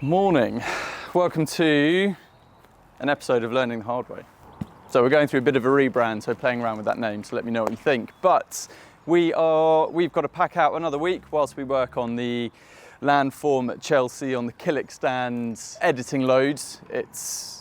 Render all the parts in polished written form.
Morning. Welcome to an episode of Learning the Hard Way. So we're going through a bit of a rebrand, so playing around with that name, so let me know what you think. But we've got to pack out another week whilst we work on the landform at Chelsea, on the Killick stands, editing loads. It's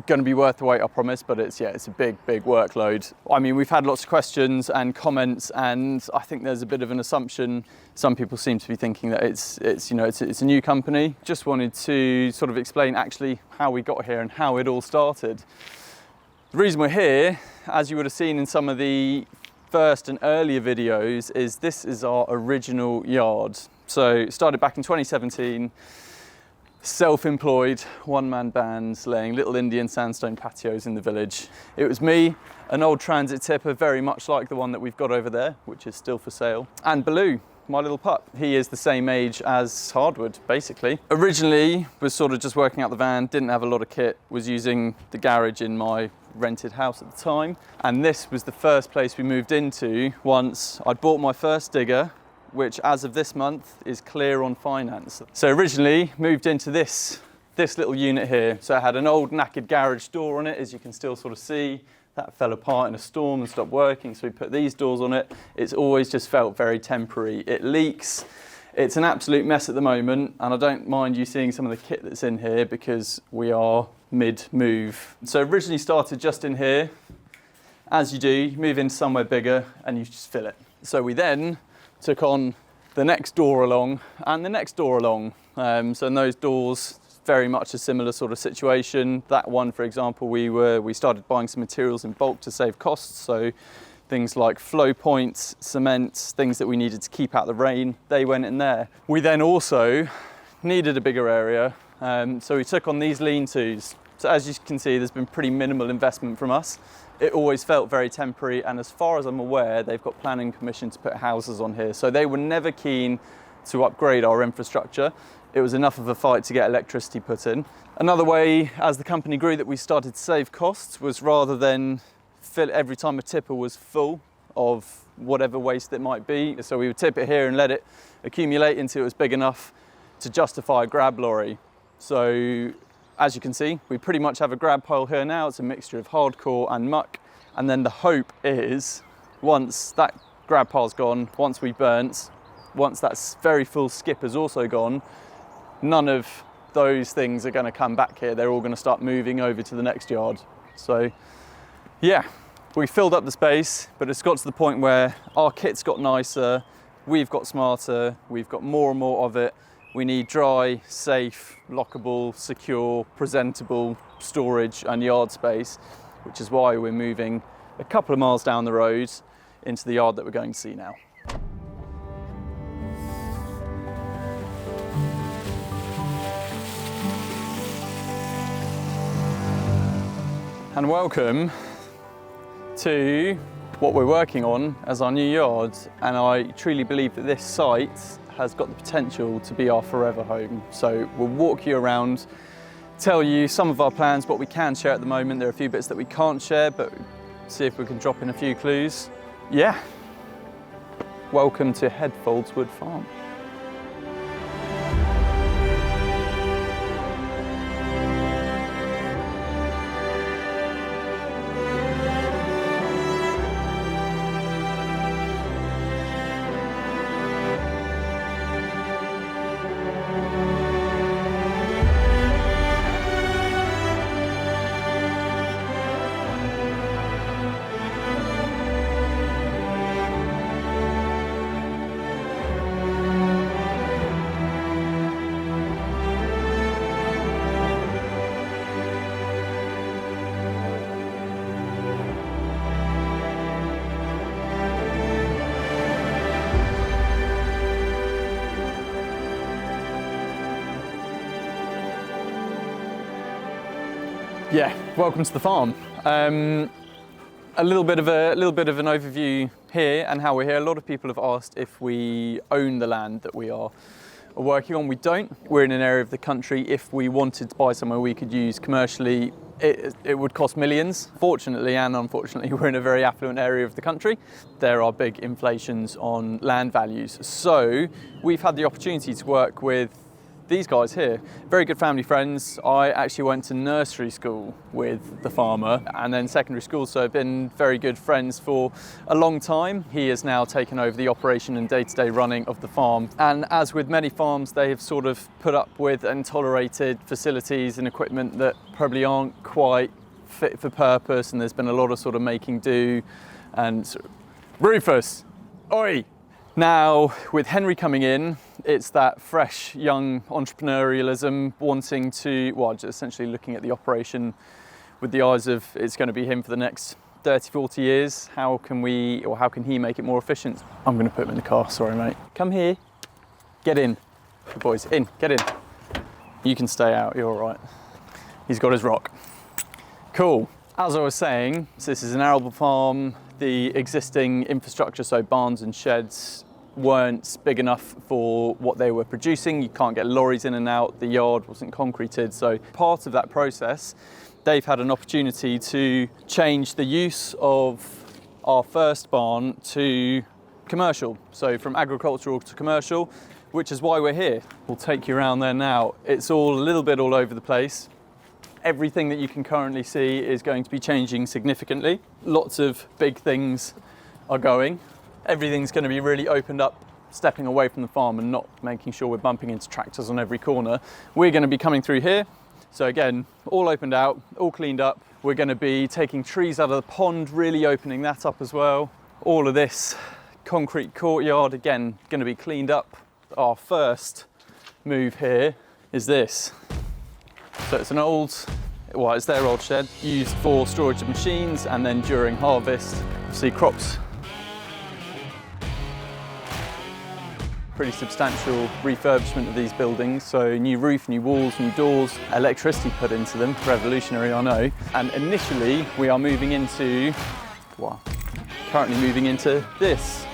going to be worth the wait, I promise, but it's a big workload. I mean, we've had lots of questions and comments, and I think there's a bit of an assumption. Some people seem to be thinking that it's a new company. Just wanted to sort of explain actually how we got here and how it all started. The reason we're here, as you would have seen in some of the first and earlier videos, is this is our original yard. So it started back in 2017. Self-employed, one-man bands laying little Indian sandstone patios in the village. It was me, an old transit tipper, very much like the one that we've got over there, which is still for sale, and Baloo, my little pup. He is the same age as Hardwood, basically. Originally, was sort of just working out the van, didn't have a lot of kit, was using the garage in my rented house at the time, and this was the first place we moved into once I'd bought my first digger, which as of this month is clear on finance. So originally moved into this little unit here. So it had an old knackered garage door on it, as you can still sort of see. That fell apart in a storm and stopped working, so we put these doors on it. It's always just felt very temporary. It leaks. It's an absolute mess at the moment, and I don't mind you seeing some of the kit that's in here because we are mid-move. So originally started just in here. As you do, you move into somewhere bigger and you just fill it. So we then took on the next door along and the next door along. So in those doors, very much a similar sort of situation. That one, for example, we started buying some materials in bulk to save costs. So things like flow points, cement, things that we needed to keep out the rain, they went in there. We then also needed a bigger area. So we took on these lean-tos. So as you can see, there's been pretty minimal investment from us. It always felt very temporary, and as far as I'm aware, they've got planning permission to put houses on here. So they were never keen to upgrade our infrastructure. It was enough of a fight to get electricity put in. Another way, as the company grew, that we started to save costs was rather than fill every time a tipper was full of whatever waste it might be. So we would tip it here and let it accumulate until it was big enough to justify a grab lorry. So as you can see, we pretty much have a grab pile here now. It's a mixture of hardcore and muck. And then the hope is, once that grab pile's gone, once we burnt, once that very full skip is also gone, none of those things are going to come back here. They're all going to start moving over to the next yard. So yeah, we filled up the space, but it's got to the point where our kit's got nicer, we've got smarter, we've got more and more of it. We need dry, safe, lockable, secure, presentable storage and yard space, which is why we're moving a couple of miles down the road into the yard that we're going to see now. And welcome to what we're working on as our new yard. And I truly believe that this site has got the potential to be our forever home. So we'll walk you around, tell you some of our plans, what we can share at the moment. There are a few bits that we can't share, but see if we can drop in a few clues. Yeah, welcome to Headfoldswood Farm. Yeah, welcome to the farm. A little bit of an overview here and how we're here. A lot of people have asked if we own the land that we are working on. We don't. We're in an area of the country. If we wanted to buy somewhere we could use commercially, it would cost millions. Fortunately and unfortunately, we're in a very affluent area of the country. There are big inflations on land values. So we've had the opportunity to work with these guys here, very good family friends. I actually went to nursery school with the farmer and then secondary school, so I've been very good friends for a long time. He has now taken over the operation and day-to-day running of the farm. And as with many farms, they have sort of put up with and tolerated facilities and equipment that probably aren't quite fit for purpose, and there's been a lot of sort of making do and Rufus, oi! Now, with Henry coming in, it's that fresh, young entrepreneurialism, wanting to, well, just essentially looking at the operation with the eyes of it's going to be him for the next 30, 40 years. How can we, or how can he make it more efficient? I'm going to put him in the car, sorry mate. Come here, get in. Good boys, in, get in. You can stay out, you're all right. He's got his rock. Cool. As I was saying, this is an arable farm. The existing infrastructure, so barns and sheds, weren't big enough for what they were producing. You can't get lorries in and out. The yard wasn't concreted. So part of that process, they've had an opportunity to change the use of our first barn to commercial. So from agricultural to commercial, which is why we're here. We'll take you around there now. It's all a little bit all over the place. Everything that you can currently see is going to be changing significantly. Lots of big things are going. Everything's going to be really opened up, stepping away from the farm and not making sure we're bumping into tractors on every corner. We're going to be coming through here. So again, all opened out, all cleaned up. We're going to be taking trees out of the pond, really opening that up as well. All of this concrete courtyard, again, going to be cleaned up. Our first move here is this. So it's an old, well, it's their old shed, used for storage of machines, and then during harvest, see crops. Pretty substantial refurbishment of these buildings. So new roof, new walls, new doors, electricity put into them, revolutionary, I know. And initially we are moving into, well, currently moving into this.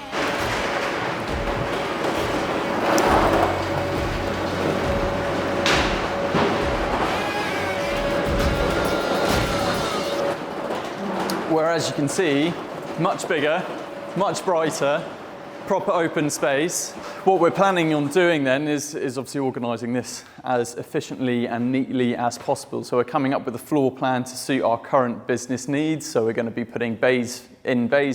Whereas you can see, much bigger, much brighter, proper open space. What we're planning on doing then is obviously organising this as efficiently and neatly as possible. So we're coming up with a floor plan to suit our current business needs. So we're going to be putting bays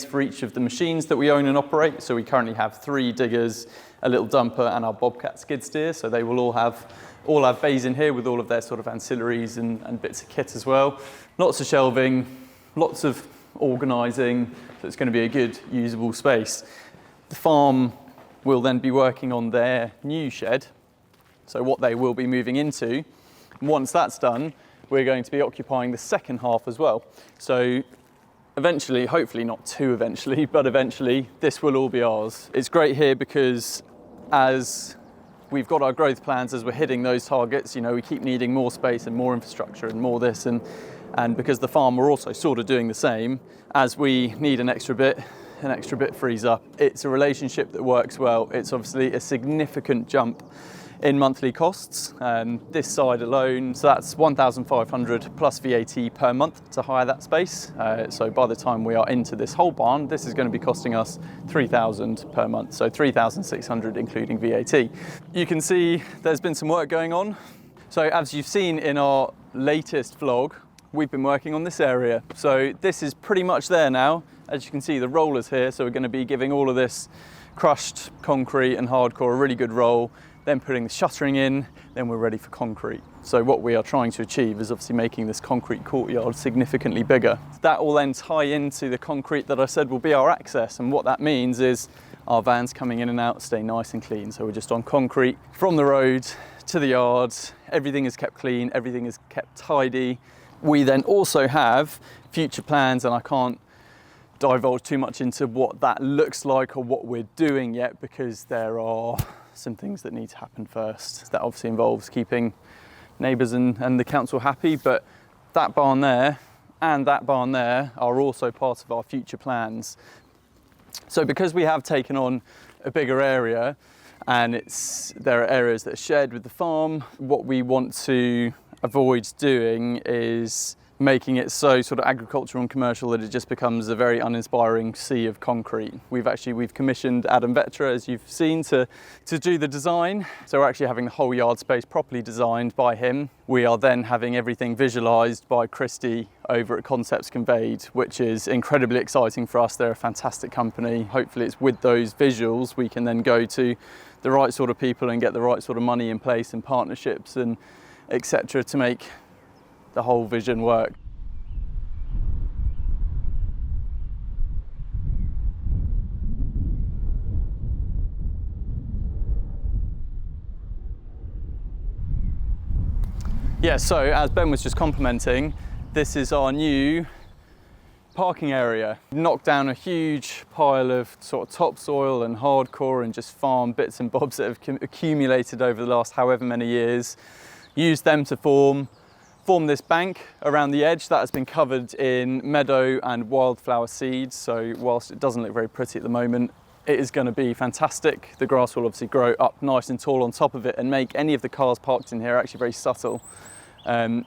for each of the machines that we own and operate. So we currently have 3 diggers, a little dumper and our Bobcat skid steer. So they will all have bays in here with all of their sort of ancillaries and bits of kit as well. Lots of shelving, lots of organising, so it's going to be a good usable space. The farm will then be working on their new shed, so what they will be moving into. And once that's done, we're going to be occupying the second half as well. So eventually, hopefully not too eventually, but eventually this will all be ours. It's great here because as we've got our growth plans, as we're hitting those targets, you know, we keep needing more space and more infrastructure and more this, and because the farm we're also sort of doing the same, as we need an extra bit frees up. It's a relationship that works well. It's obviously a significant jump in monthly costs, this side alone, so that's 1,500 plus VAT per month to hire that space. So by the time we are into this whole barn, this is going to be costing us 3,000 per month, so 3,600 including VAT. You can see there's been some work going on. So as you've seen in our latest vlog, we've been working on this area. So this is pretty much there now. As you can see, the roller's here, so we're going to be giving all of this crushed concrete and hardcore a really good roll, then putting the shuttering in, then we're ready for concrete. So what we are trying to achieve is obviously making this concrete courtyard significantly bigger. That will then tie into the concrete that I said will be our access, and what that means is our vans coming in and out stay nice and clean. So we're just on concrete from the road to the yard. Everything is kept clean, everything is kept tidy. We then also have future plans, and I can't divulge too much into what that looks like or what we're doing yet, because there are some things that need to happen first. That obviously involves keeping neighbours and the council happy, but that barn there and that barn there are also part of our future plans. So because we have taken on a bigger area, and there are areas that are shared with the farm, what we want to avoid doing is making it so sort of agricultural and commercial that it just becomes a very uninspiring sea of concrete. We've commissioned Adam Vetra, as you've seen, to do the design. So we're actually having the whole yard space properly designed by him. We are then having everything visualised by Christy over at Concepts Conveyed, which is incredibly exciting for us. They're a fantastic company. Hopefully it's with those visuals we can then go to the right sort of people and get the right sort of money in place and partnerships and etc. to make the whole vision work. Yeah, so as Ben was just complimenting, this is our new parking area. Knocked down a huge pile of sort of topsoil and hardcore and just farm bits and bobs that have accumulated over the last however many years. Used them to form this bank around the edge that has been covered in meadow and wildflower seeds. So whilst it doesn't look very pretty at the moment, it is going to be fantastic. The grass will obviously grow up nice and tall on top of it and make any of the cars parked in here actually very subtle.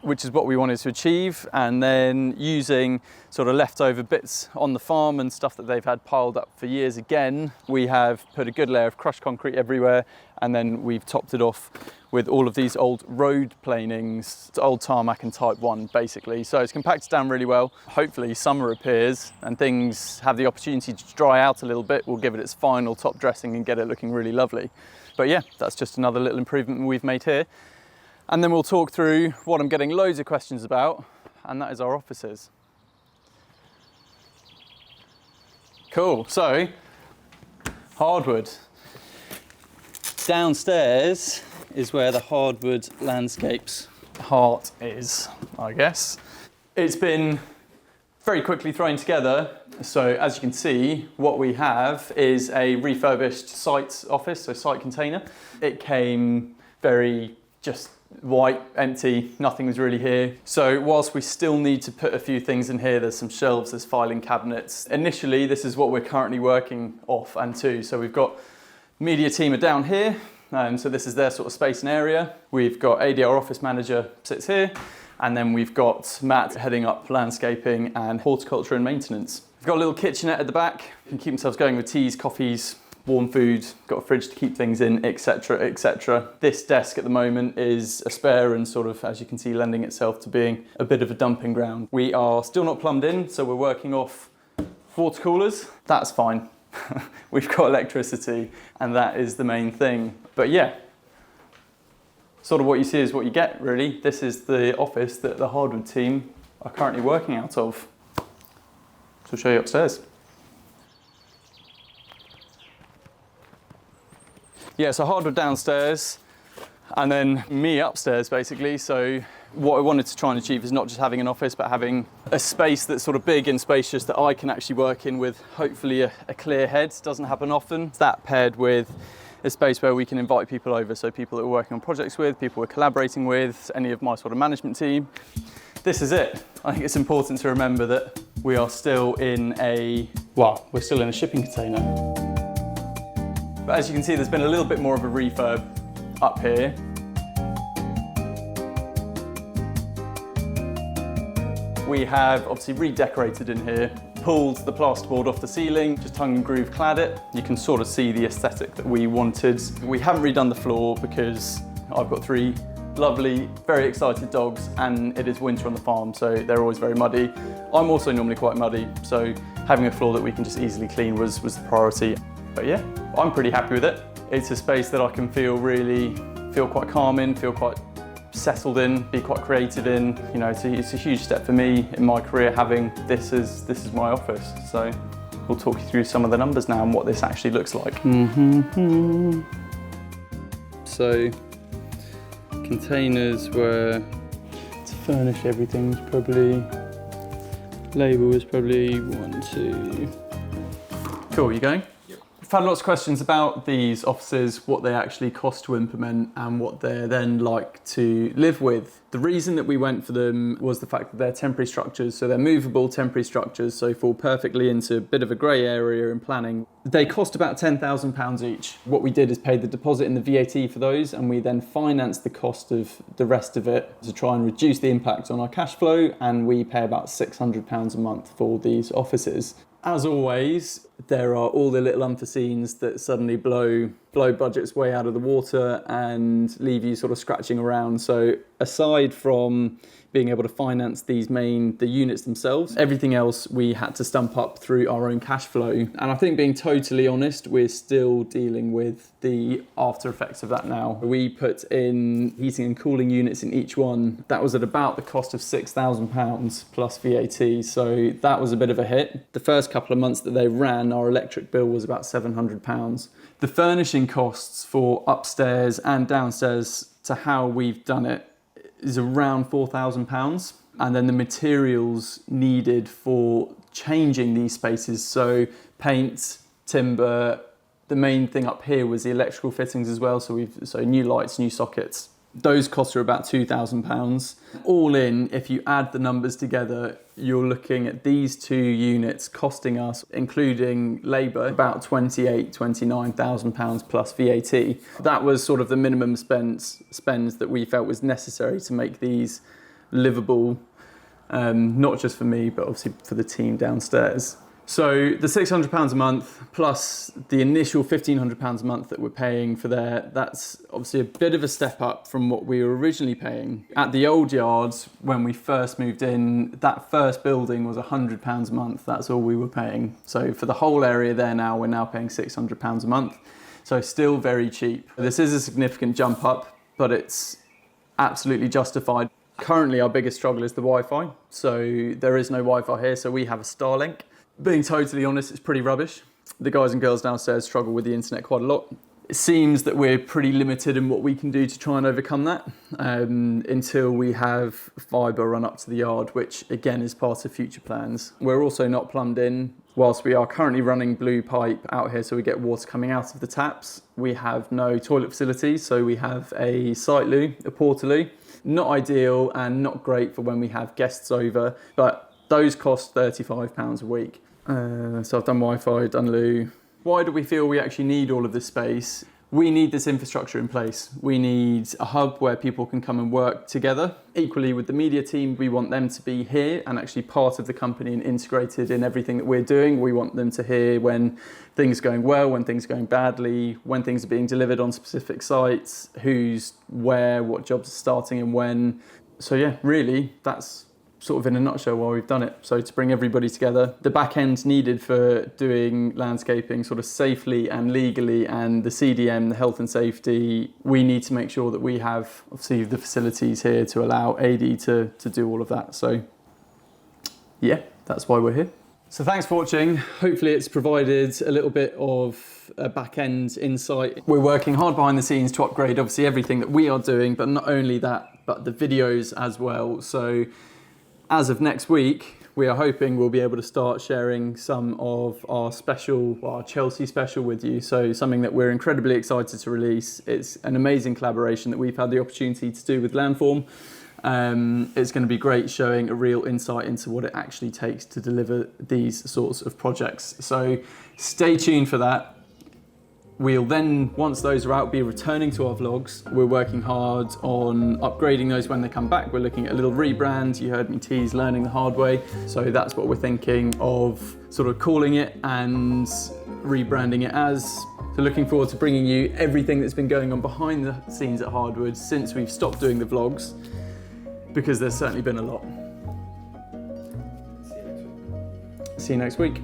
Which is what we wanted to achieve, and then using sort of leftover bits on the farm and stuff that they've had piled up for years again, we have put a good layer of crushed concrete everywhere, and then we've topped it off with all of these old road planings, old tarmac and type 1 basically. So it's compacted down really well. Hopefully summer appears and things have the opportunity to dry out a little bit. We'll give it its final top dressing and get it looking really lovely. But yeah, that's just another little improvement we've made here. And then we'll talk through what I'm getting loads of questions about, and that is our offices. Cool, so Hardwood. Downstairs is where the Hardwood Landscapes heart is, I guess. It's been very quickly thrown together. So as you can see, what we have is a refurbished site office, so site container. It came very just white, empty, nothing was really here. So whilst we still need to put a few things in here, there's some shelves, there's filing cabinets. Initially, this is what we're currently working off and to. So we've got media team are down here. So this is their sort of space and area. We've got ADR office manager sits here. And then we've got Matt heading up landscaping and horticulture and maintenance. We've got a little kitchenette at the back. You can keep themselves going with teas, coffees, warm food, got a fridge to keep things in, etc, etc. This desk at the moment is a spare and sort of, as you can see, lending itself to being a bit of a dumping ground. We are still not plumbed in, so we're working off water coolers. That's fine. We've got electricity and that is the main thing. But yeah, sort of what you see is what you get, really. This is the office that the Hardwood team are currently working out of. So I'll show you upstairs. Yeah, so Hardwood downstairs and then me upstairs basically. So what I wanted to try and achieve is not just having an office, but having a space that's sort of big and spacious that I can actually work in with hopefully a clear head. Doesn't happen often. That paired with a space where we can invite people over. So people that we're working on projects with, people we're collaborating with, any of my sort of management team. This is it. I think it's important to remember that we are still in we're still in a shipping container. But as you can see, there's been a little bit more of a refurb up here. We have obviously redecorated in here, pulled the plasterboard off the ceiling, just tongue and groove clad it. You can sort of see the aesthetic that we wanted. We haven't redone the floor because I've got 3 lovely, very excited dogs and it is winter on the farm, so they're always very muddy. I'm also normally quite muddy, so having a floor that we can just easily clean was the priority. But yeah, I'm pretty happy with it. It's a space that I can feel quite calm in, feel quite settled in, be quite creative in. You know, it's a huge step for me in my career having this is my office. So we'll talk you through some of the numbers now and what this actually looks like. So containers were to furnish everything was probably, label was probably 1, 2. Cool, you going? We've had lots of questions about these offices, what they actually cost to implement and what they're then like to live with. The reason that we went for them was the fact that they're temporary structures, so they're movable temporary structures, so fall perfectly into a bit of a grey area in planning. They cost about £10,000 each. What we did is pay the deposit and the VAT for those, and we then financed the cost of the rest of it to try and reduce the impact on our cash flow, and we pay about £600 a month for these offices. As always, there are all the little unforeseens that suddenly blow budgets way out of the water and leave you sort of scratching around. So aside from being able to finance the units themselves, everything else we had to stump up through our own cash flow. And I think, being totally honest, we're still dealing with the after effects of that now. We put in heating and cooling units in each one. That was at about the cost of £6,000 plus VAT. So that was a bit of a hit. The first couple of months that they ran, our electric bill was about £700. The furnishing costs for upstairs and downstairs, to how we've done it, is around £4,000. And then the materials needed for changing these spaces, so paint, timber. The main thing up here was the electrical fittings as well, so new lights, new sockets. Those costs are about £2,000. All in, if you add the numbers together, you're looking at these two units costing us, including labour, about £29,000 plus VAT. That was sort of the minimum spends that we felt was necessary to make these livable, not just for me, but obviously for the team downstairs. So the £600 a month plus the initial £1,500 a month that we're paying for there, that's obviously a bit of a step up from what we were originally paying. At the old yards, when we first moved in, that first building was £100 a month. That's all we were paying. So for the whole area there now, we're now paying £600 a month. So still very cheap. This is a significant jump up, but it's absolutely justified. Currently, our biggest struggle is the Wi-Fi. So there is no Wi-Fi here, so we have a Starlink. Being totally honest, it's pretty rubbish. The guys and girls downstairs struggle with the internet quite a lot. It seems that we're pretty limited in what we can do to try and overcome that until we have fibre run up to the yard, which again is part of future plans. We're also not plumbed in. Whilst we are currently running blue pipe out here so we get water coming out of the taps, we have no toilet facilities, so we have a site loo, a portaloo. Not ideal and not great for when we have guests over, but those cost £35 a week. So I've done Wi-Fi, done loo. Why do we feel we actually need all of this space? We need this infrastructure in place. We need a hub where people can come and work together. Equally with the media team, we want them to be here and actually part of the company and integrated in everything that we're doing. We want them to hear when things are going well, when things are going badly, when things are being delivered on specific sites, who's where, what jobs are starting and when. So yeah, really, that's sort of in a nutshell why we've done it. So to bring everybody together, the back end needed for doing landscaping sort of safely and legally, and the CDM, the health and safety, we need to make sure that we have obviously the facilities here to allow AD to do all of that. So yeah, that's why we're here. So thanks for watching. Hopefully it's provided a little bit of a back end insight. We're working hard behind the scenes to upgrade obviously everything that we are doing, but not only that, but the videos as well. So as of next week, we are hoping we'll be able to start sharing some of our Chelsea special with you. So something that we're incredibly excited to release. It's an amazing collaboration that we've had the opportunity to do with Landform. It's going to be great, showing a real insight into what it actually takes to deliver these sorts of projects. So stay tuned for that. We'll then, once those are out, be returning to our vlogs. We're working hard on upgrading those when they come back. We're looking at a little rebrand. You heard me tease learning the hard way. So that's what we're thinking of sort of calling it and rebranding it as. So looking forward to bringing you everything that's been going on behind the scenes at Hardwood since we've stopped doing the vlogs, because there's certainly been a lot. See you next week.